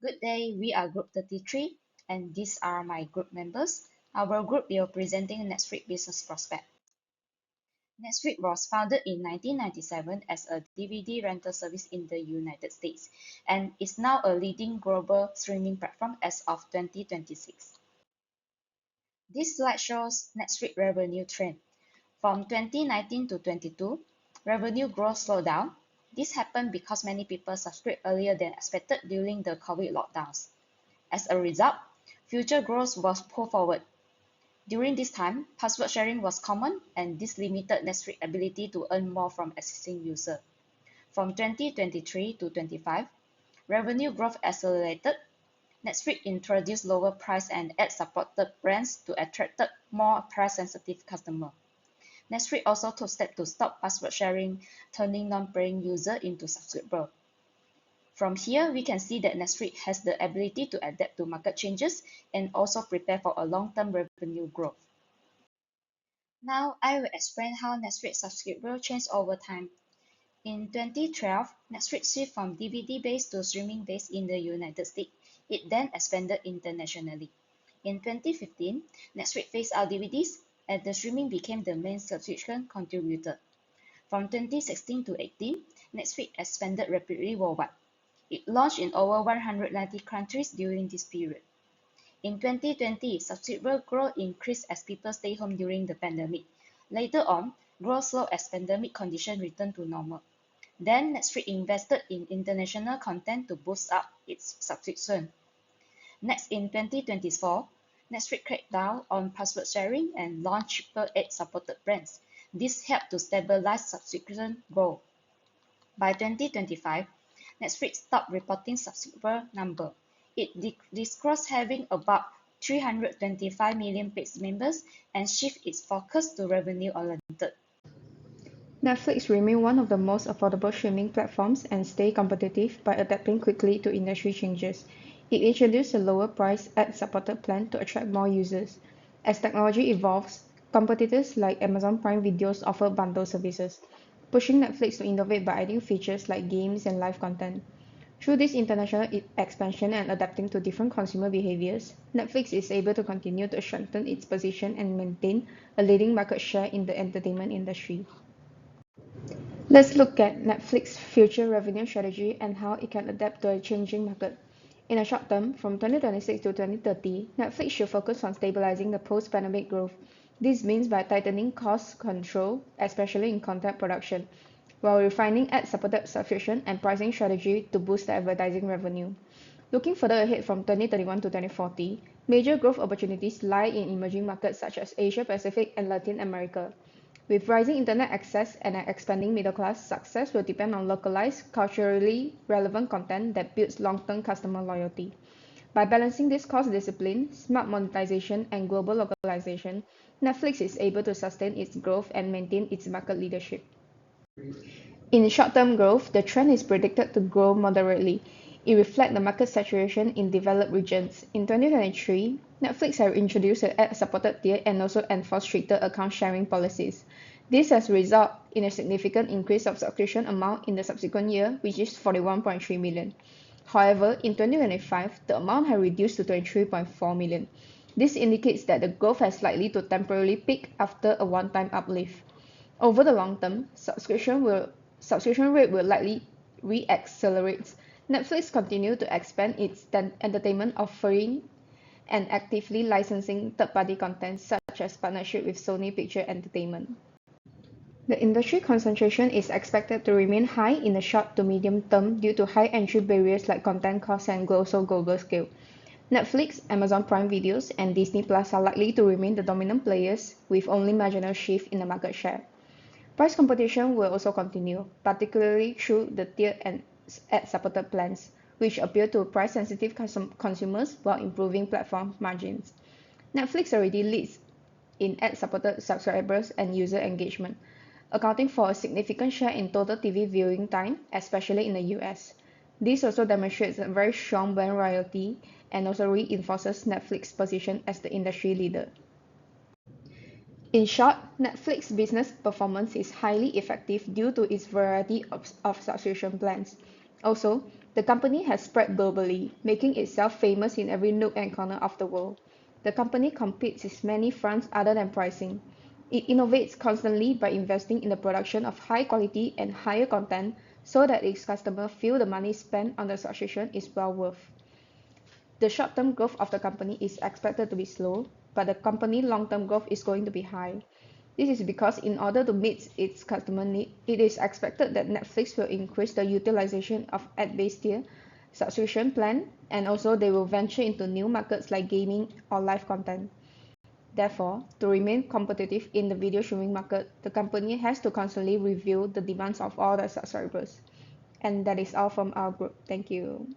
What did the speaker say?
Good day, we are Group 33 and these are my group members. Our group will presenting Netflix business prospect. Netflix was founded in 1997 as a DVD rental service in the United States and is now a leading global streaming platform as of 2026. This slide shows Netflix revenue trend. From 2019 to 22, revenue growth slowed down. This happened because many people subscribed earlier than expected during the COVID lockdowns. As a result, future growth was pulled forward. During this time, password sharing was common, and this limited Netflix's ability to earn more from existing users. From 2023 to 25, revenue growth accelerated. Netflix introduced lower price and ad-supported brands to attract more price-sensitive customers. Netflix also took steps to stop password sharing, turning non-paying users into subscribers. From here, we can see that Netflix has the ability to adapt to market changes and also prepare for a long-term revenue growth. Now, I will explain how Netflix subscriber changed over time. In 2012, Netflix shifted from DVD-based to streaming-based in the United States. It then expanded internationally. In 2015, Netflix phased out DVDs, and the streaming became the main subscription contributor. From 2016 to 18, Netflix expanded rapidly worldwide. It launched in over 190 countries during this period. In 2020, subscriber growth increased as people stayed home during the pandemic. Later on, growth slowed as pandemic conditions returned to normal. Then Netflix invested in international content to boost up its subscription. Next, in 2024, Netflix cracked down on password sharing and launched cheaper ad-supported brands. This helped to stabilize subscription growth. By 2025, Netflix stopped reporting subscriber number. It disclosed having about 325 million paid members and shift its focus to revenue-oriented. Netflix remains one of the most affordable streaming platforms and stay competitive by adapting quickly to industry changes. It introduced a lower price ad-supported plan to attract more users. As technology evolves, competitors like Amazon Prime Videos offer bundle services, pushing Netflix to innovate by adding features like games and live content. Through this international expansion and adapting to different consumer behaviors, Netflix is able to continue to strengthen its position and maintain a leading market share in the entertainment industry. Let's look at Netflix's future revenue strategy and how it can adapt to a changing market. In the short term, from 2026 to 2030, Netflix should focus on stabilizing the post-pandemic growth. This means by tightening cost control, especially in content production, while refining ad-supported subscription and pricing strategy to boost the advertising revenue. Looking further ahead from 2031 to 2040, major growth opportunities lie in emerging markets such as Asia Pacific and Latin America. With rising internet access and an expanding middle class, success will depend on localized, culturally relevant content that builds long-term customer loyalty. By balancing this cost discipline, smart monetization, and global localization, Netflix is able to sustain its growth and maintain its market leadership. In short-term growth, the trend is predicted to grow moderately. It reflects the market saturation in developed regions. In 2023, Netflix has introduced an ad-supported tier and also enforced stricter account sharing policies. This has resulted in a significant increase of subscription amount in the subsequent year, which is 41.3 million. However, in 2025, the amount has reduced to 23.4 million. This indicates that the growth has likely to temporarily peak after a one-time uplift. Over the long term, subscription rate will likely re-accelerate. Netflix continue to expand its entertainment offering and actively licensing third-party content such as partnership with Sony Pictures Entertainment. The industry concentration is expected to remain high in the short to medium term due to high entry barriers like content costs and also global scale. Netflix, Amazon Prime Videos, and Disney Plus are likely to remain the dominant players with only marginal shift in the market share. Price competition will also continue, particularly through the tier and ad-supported plans, which appeal to price-sensitive consumers while improving platform margins. Netflix already leads in ad-supported subscribers and user engagement, accounting for a significant share in total TV viewing time, especially in the US. This also demonstrates a very strong brand loyalty and also reinforces Netflix's position as the industry leader. In short, Netflix business performance is highly effective due to its variety of subscription plans. Also, The company has spread globally, making itself famous in every nook and corner of the world. The company competes in many fronts other than pricing. It innovates constantly by investing in the production of high quality and higher content so that its customers feel the money spent on the subscription is well worth. The short-term growth of the company is expected to be slow, but the company's long-term growth is going to be high. This is because in order to meet its customer need, it is expected that Netflix will increase the utilization of ad-based tier subscription plan, and also they will venture into new markets like gaming or live content. Therefore, to remain competitive in the video streaming market, the company has to constantly review the demands of all the subscribers. And that is all from our group. Thank you.